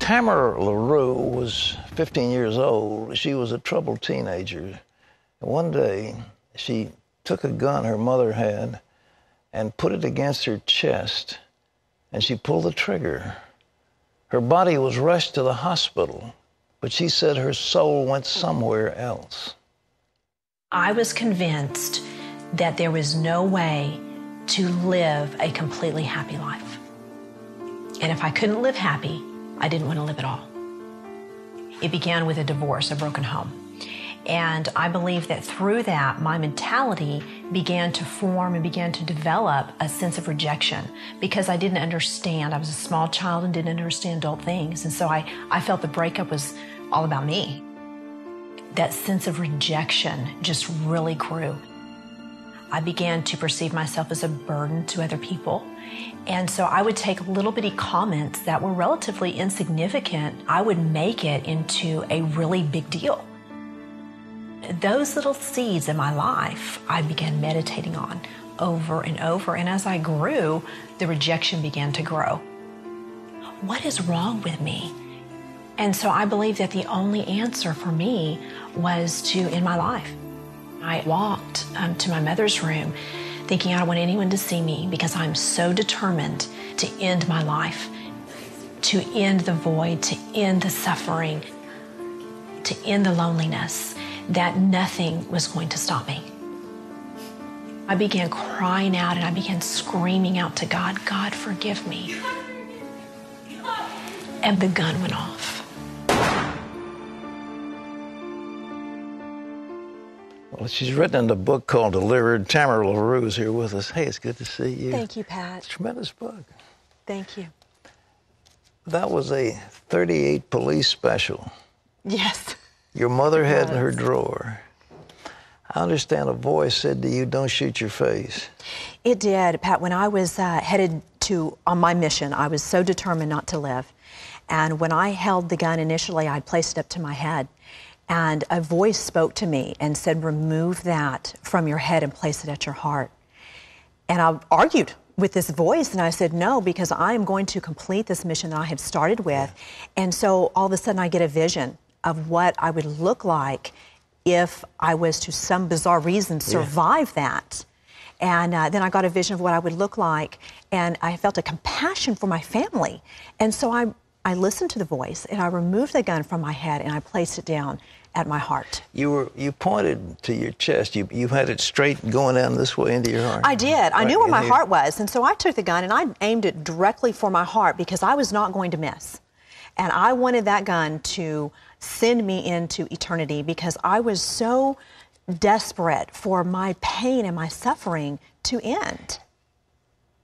Tamara Laroux was 15 years old. She was a troubled teenager. And one day, she took a gun her mother had and put it against her chest, and she pulled the trigger. Her body was rushed to the hospital, but she said her soul went somewhere else. I was convinced that there was no way to live a completely happy life. And if I couldn't live happy, I didn't want to live at all. It began with a divorce, a broken home. And I believe that through that, my mentality began to form and began to develop a sense of rejection because I didn't understand. I was a small child and didn't understand adult things. And so I felt the breakup was all about me. That sense of rejection just really grew. I began to perceive myself as a burden to other people. And so I would take little bitty comments that were relatively insignificant. I would make it into a really big deal. Those little seeds in my life, I began meditating on over and over. And as I grew, the rejection began to grow. What is wrong with me? And so I believe that the only answer for me was to end my life. I walked to my mother's room thinking I don't want anyone to see me because I'm so determined to end my life, to end the void, to end the suffering, to end the loneliness, that nothing was going to stop me. I began crying out and I began screaming out to God, God, forgive me. And the gun went off. Well, she's written a book called Delivered. Tamara Laroux is here with us. Hey, it's good to see you. Thank you, Pat. It's a tremendous book. Thank you. That was a 38 police special. Yes. Your mother had in her drawer. I understand a voice said to you, don't shoot your face. It did, Pat. When I was headed on my mission, I was so determined not to live. And when I held the gun initially, I placed it up to my head. And a voice spoke to me and said, remove that from your head and place it at your heart. And I argued with this voice, and I said, no, because I am going to complete this mission that I have started with. Yeah. And so all of a sudden I get a vision of what I would look like if I was, to some bizarre reason, survive that. And then I got a vision of what I would look like, and I felt a compassion for my family. And so I listened to the voice, and I removed the gun from my head, and I placed it down at my heart. You pointed to your chest. You had it straight going down this way into your heart. I did. I knew where my heart was, and so I took the gun, and I aimed it directly for my heart because I was not going to miss. And I wanted that gun to send me into eternity because I was so desperate for my pain and my suffering to end.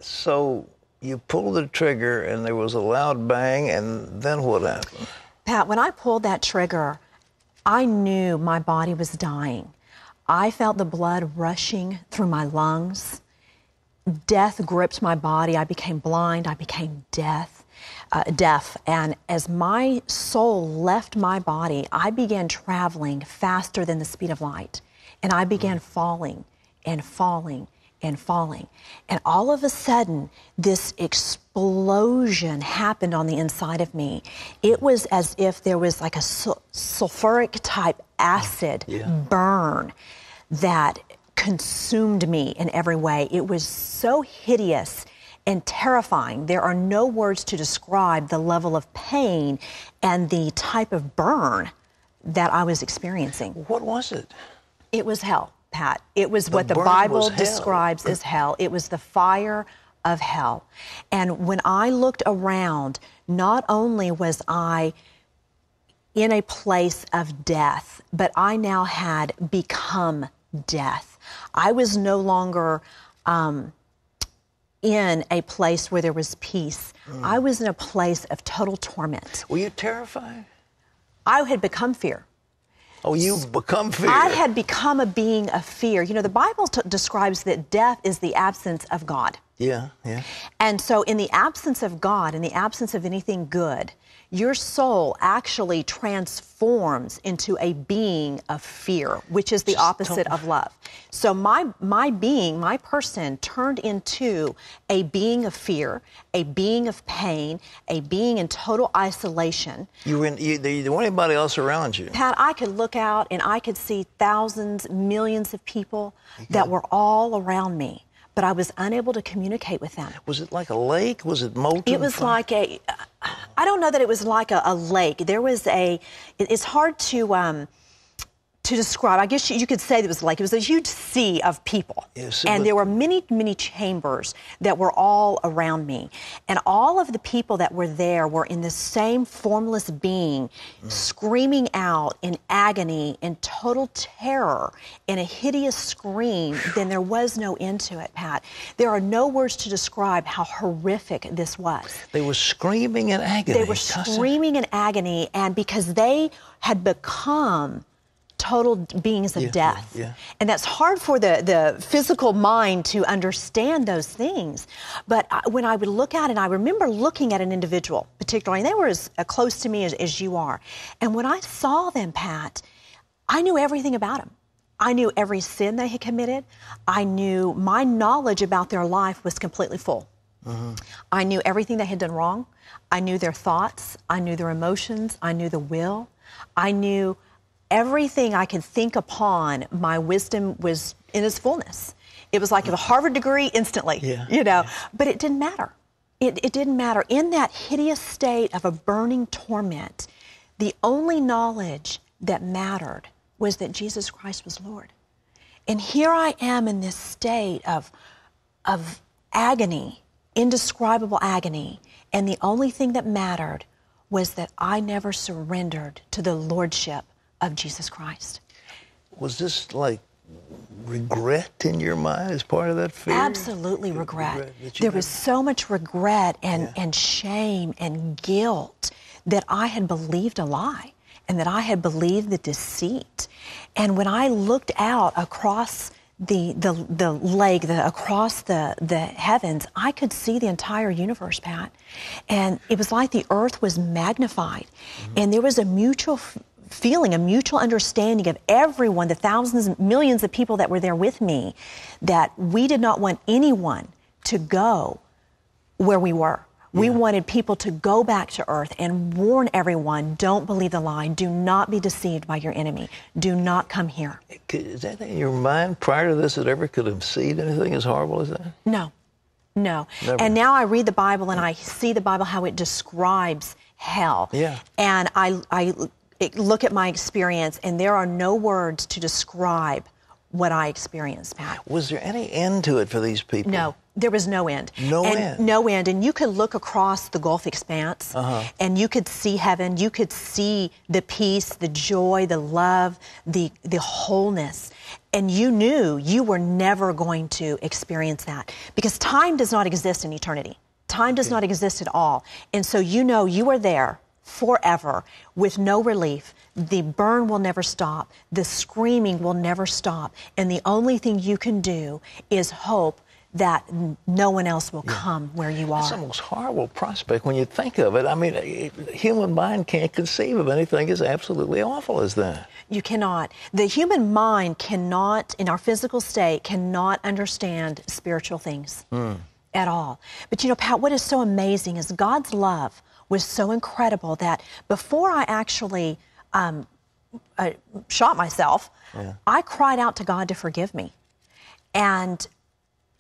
So you pulled the trigger and there was a loud bang, and then what happened? Pat, when I pulled that trigger, I knew my body was dying. I felt the blood rushing through my lungs. Death gripped my body. I became blind. I became deaf. And as my soul left my body, I began traveling faster than the speed of light. And I began falling and falling and falling. And all of a sudden, this explosion happened on the inside of me. It was as if there was like a sulfuric type acid burn that consumed me in every way. It was so hideous and terrifying. There are no words to describe the level of pain and the type of burn that I was experiencing. What was it? It was hell, Pat. It was what the Bible describes as hell. It was the fire of hell. And when I looked around, not only was I in a place of death, but I now had become death. I was no longer in a place where there was peace. I was in a place of total torment. Were you terrified? I had become fear. Oh, you've become fear. I had become a being of fear. You know, the Bible describes that death is the absence of God. Yeah, yeah. And so in the absence of God, in the absence of anything good, your soul actually transforms into a being of fear, which is the opposite of love. So my being, my person turned into a being of fear, a being of pain, a being in total isolation. There wasn't anybody else around you. Pat, I could look out and I could see thousands, millions of people that were all around me, but I was unable to communicate with them. Was it like a lake? Was it molten? It was like I don't know that it was like a lake. There was it's hard to describe. I guess you could say it was like, it was a huge sea of people. Yes, and there were many, many chambers that were all around me. And all of the people that were there were in the same formless being, screaming out in agony, in total terror, in a hideous scream. Then there was no end to it, Pat. There are no words to describe how horrific this was. They were screaming in agony. They were screaming in agony, and because they had become total beings of death. Yeah. And that's hard for the physical mind to understand those things. But when I would look at it, I remember looking at an individual, particularly, and they were as close to me as you are. And when I saw them, Pat, I knew everything about them. I knew every sin they had committed. I knew my knowledge about their life was completely full. I knew everything they had done wrong. I knew their thoughts. I knew their emotions. I knew the will. I knew everything I could think upon. My wisdom was in its fullness. It was like a Harvard degree instantly, but it didn't matter. It didn't matter. In that hideous state of a burning torment, the only knowledge that mattered was that Jesus Christ was Lord. And here I am in this state of agony, indescribable agony, and the only thing that mattered was that I never surrendered to the lordship of Jesus Christ. Was this like regret in your mind as part of that fear? Absolutely regret. There was so much regret and shame and guilt that I had believed a lie and that I had believed the deceit. And when I looked out across the lake, across the heavens, I could see the entire universe, Pat. And it was like the earth was magnified. And there was a mutual feeling, a mutual understanding of everyone, the thousands and millions of people that were there with me, that we did not want anyone to go where we were. We wanted people to go back to earth and warn everyone, don't believe the lie, do not be deceived by your enemy, do not come here. Is that in your mind prior to this that ever could have seen anything as horrible as that? No. Never. And now I read the Bible and I see the Bible, how it describes hell. Yeah. And I look at my experience, and there are no words to describe what I experienced, Pat. Was there any end to it for these people? No, there was no end. No end? No end. And you could look across the Gulf expanse, and you could see heaven. You could see the peace, the joy, the love, the wholeness. And you knew you were never going to experience that, because time does not exist in eternity. Time does not exist at all. And so you know you are there forever with no relief. The burn will never stop. The screaming will never stop. And the only thing you can do is hope that no one else will come where you are. It's the most horrible prospect when you think of it. I mean, a human mind can't conceive of anything as absolutely awful as that. You cannot. The human mind cannot, in our physical state, cannot understand spiritual things at all. But you know, Pat, what is so amazing is God's love was so incredible that before I actually shot myself, I cried out to God to forgive me. And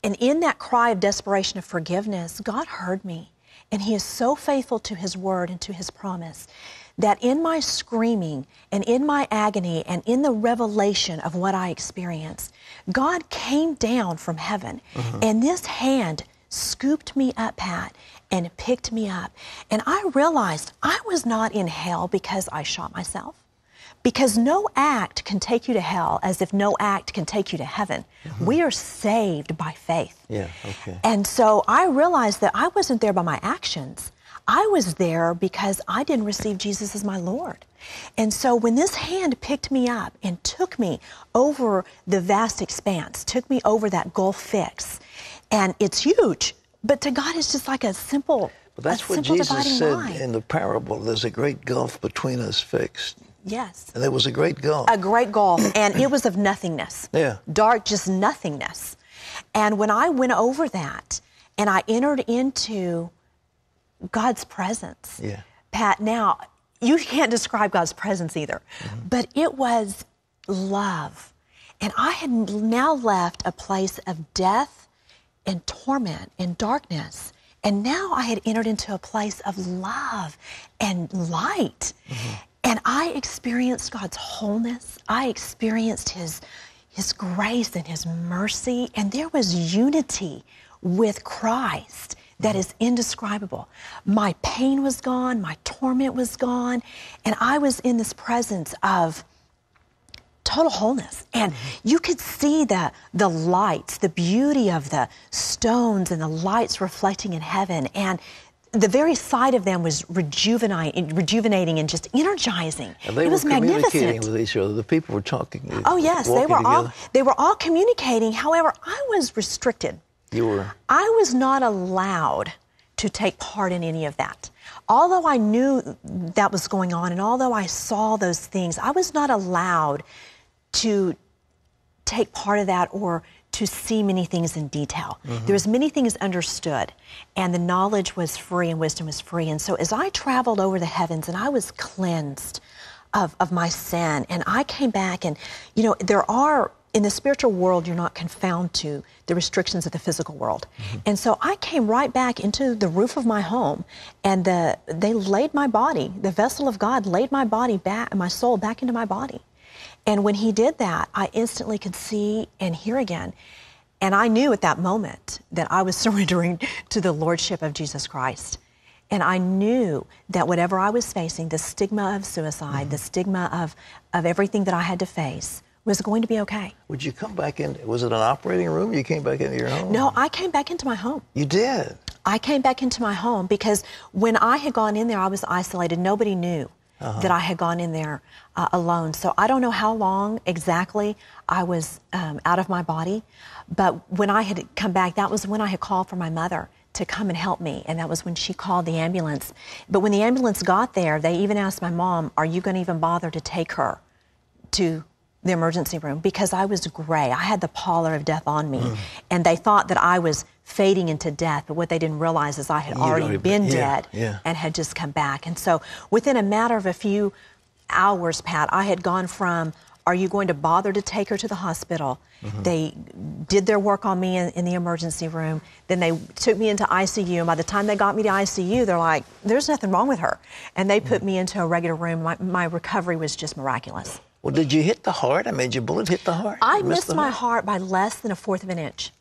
in that cry of desperation of forgiveness, God heard me. And He is so faithful to His word and to His promise that in my screaming and in my agony and in the revelation of what I experienced, God came down from heaven, and this hand scooped me up, Pat, and picked me up. And I realized I was not in hell because I shot myself. Because no act can take you to hell as if no act can take you to heaven. We are saved by faith. Yeah, okay. And so I realized that I wasn't there by my actions. I was there because I didn't receive Jesus as my Lord. And so when this hand picked me up and took me over the vast expanse, took me over that gulf fix, And it's huge. But to God, it's just like a simple, But that's what simple Jesus dividing said line. in the parable. There's a great gulf between us fixed. Yes. And there was a great gulf. A great gulf. And it was of nothingness. Yeah. Dark, just nothingness. And when I went over that and I entered into God's presence, Yeah. Pat, now, you can't describe God's presence either, but it was love. And I had now left a place of death and torment and darkness. And now I had entered into a place of love and light. And I experienced God's wholeness. I experienced His grace and His mercy. And there was unity with Christ that is indescribable. My pain was gone. My torment was gone. And I was in this presence of total wholeness. And you could see the lights, the beauty of the stones and the lights reflecting in heaven. And the very sight of them was rejuvenating and just energizing. And they it was were communicating magnificent. with each other. The people were talking. Oh yes, they were all communicating. However, I was restricted. You were. I was not allowed to take part in any of that. Although I knew that was going on and although I saw those things, I was not allowed to take part of that or to see many things in detail. There was many things understood, and the knowledge was free and wisdom was free. And so as I traveled over the heavens and I was cleansed of my sin, and I came back, and there are, in the spiritual world, you're not confounded to the restrictions of the physical world. And so I came right back into the roof of my home, and they laid my body, the vessel of God laid my body back, my soul back into my body. And when He did that, I instantly could see and hear again. And I knew at that moment that I was surrendering to the Lordship of Jesus Christ. And I knew that whatever I was facing, the stigma of suicide, the stigma of everything that I had to face, was going to be okay. Would you come back in? Was it an operating room? You came back into your home? No, I came back into my home. You did? I came back into my home because when I had gone in there, I was isolated. Nobody knew that I had gone in there alone. So I don't know how long exactly I was out of my body, but when I had come back, that was when I had called for my mother to come and help me, and that was when she called the ambulance. But when the ambulance got there, they even asked my mom, "Are you going to even bother to take her to the emergency room?" Because I was gray. I had the pallor of death on me, and they thought that I was fading into death, but what they didn't realize is I had already been dead and had just come back. And so within a matter of a few hours, Pat, I had gone from, "Are you going to bother to take her to the hospital?" They did their work on me in the emergency room. Then they took me into ICU. And by the time they got me to ICU, they're like, "There's nothing wrong with her." And they put me into a regular room. My recovery was just miraculous. Well, did you hit the heart? I mean, did your bullet hit the heart? I missed my heart by less than 1/4 of an inch.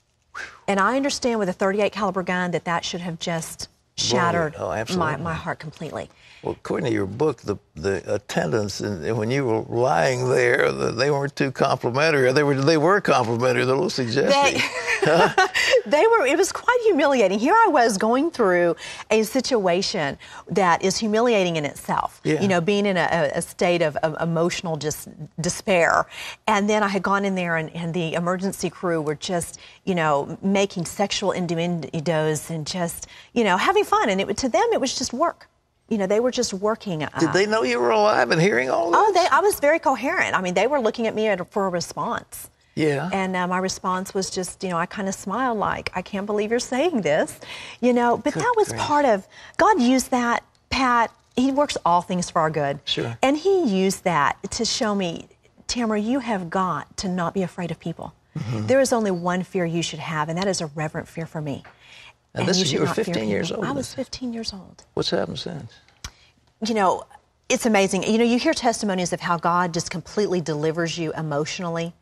And I understand with a .38 caliber gun that should have just shattered my heart completely. Well, according to your book, the attendants, and when you were lying there, they weren't too complimentary. They were complimentary. They're a little suggestive. It was quite humiliating. Here I was going through a situation that is humiliating in itself. Being in a state of emotional just despair. And then I had gone in there and the emergency crew were just, making sexual innuendos and just, having fun. And to them, it was just work. They were just working. Did they know you were alive and hearing all this? Oh, I was very coherent. I mean, they were looking at me for a response. Yeah. And my response was just, I kind of smiled like, "I can't believe you're saying this." But that was part of, God used that, Pat. He works all things for our good. Sure. And He used that to show me, "Tamara, you have got to not be afraid of people. There is only one fear you should have, and that is a reverent fear for me." And you were 15 years old? I was 15 years old. What's happened since? It's amazing. You hear testimonies of how God just completely delivers you emotionally.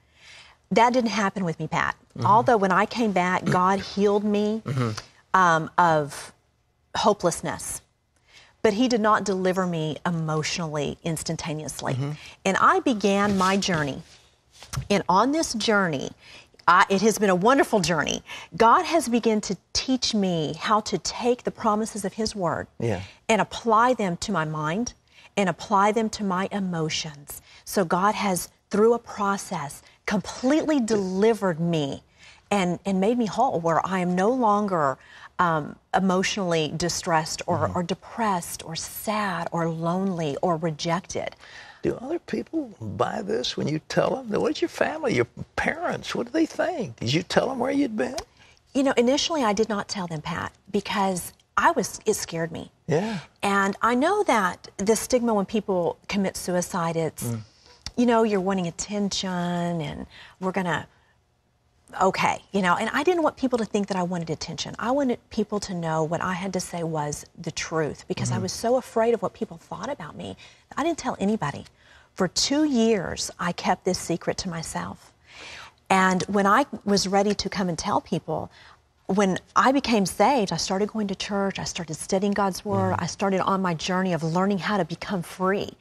That didn't happen with me, Pat. Although when I came back, God healed me of hopelessness. But He did not deliver me emotionally instantaneously. And I began my journey. And on this journey, it has been a wonderful journey. God has begun to teach me how to take the promises of His Word and apply them to my mind and apply them to my emotions. So God has, through a process, completely delivered me and made me whole, where I am no longer emotionally distressed or depressed or sad or lonely or rejected. Do other people buy this when you tell them? What's your family, your parents, what do they think? Did you tell them where you'd been? You know, initially I did not tell them, Pat, because it scared me. Yeah. And I know that the stigma when people commit suicide, it's, you know, you're wanting attention and we're going to, okay, you know, and I didn't want people to think that I wanted attention. I wanted people to know what I had to say was the truth, because I was so afraid of what people thought about me. I didn't tell anybody. For 2 years, I kept this secret to myself. And when I was ready to come and tell people, when I became saved, I started going to church, I started studying God's Word, I started on my journey of learning how to become free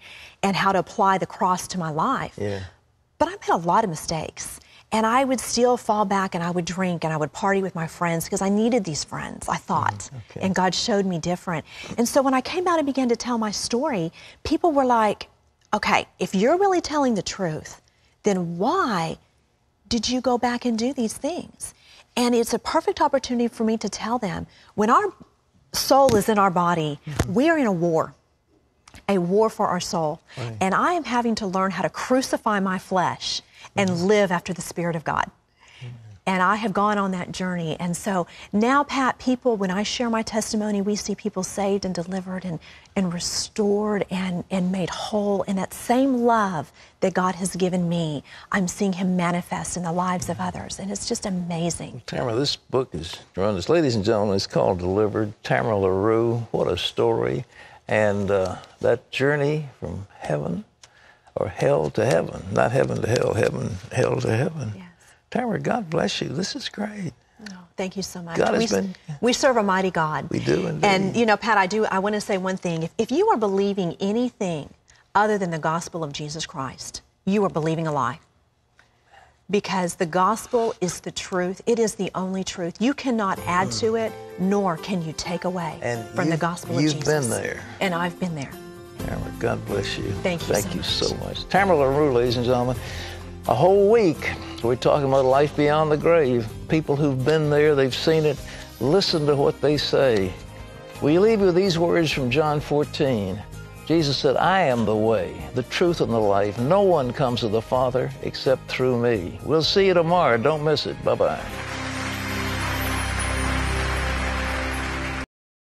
and how to apply the cross to my life. Yeah. But I made a lot of mistakes. And I would still fall back and I would drink and I would party with my friends because I needed these friends, I thought. Okay. And God showed me different. And so when I came out and began to tell my story, people were like, okay, if you're really telling the truth, then why did you go back and do these things? And it's a perfect opportunity for me to tell them, when our soul is in our body, we are in a war for our soul. Right. And I am having to learn how to crucify my flesh and live after the Spirit of God. And I have gone on that journey. And so now, Pat, people, when I share my testimony, we see people saved and delivered and restored and made whole. And that same love that God has given me, I'm seeing Him manifest in the lives of others. And it's just amazing. Tamara, this book is tremendous. Ladies and gentlemen, it's called Delivered. Tamara Laroux, what a story. And that journey from heaven, or hell to heaven, not heaven to hell, hell to heaven. Yes. Tamara, God bless you. This is great. Oh, thank you so much. God has been... We serve a mighty God. We do indeed. And, you know, Pat, I want to say one thing. If you are believing anything other than the gospel of Jesus Christ, you are believing a lie. Because the gospel is the truth. It is the only truth. You cannot add to it, nor can you take away from the gospel of Jesus. You've been there. And I've been there. Tamara, God bless you. Thank you Thank you so much. Tamara Laroux, ladies and gentlemen. A whole week, we're talking about life beyond the grave. People who've been there, they've seen it. Listen to what they say. We leave you with these words from John 14. Jesus said, I am the way, the truth, and the life. No one comes to the Father except through me. We'll see you tomorrow. Don't miss it. Bye-bye.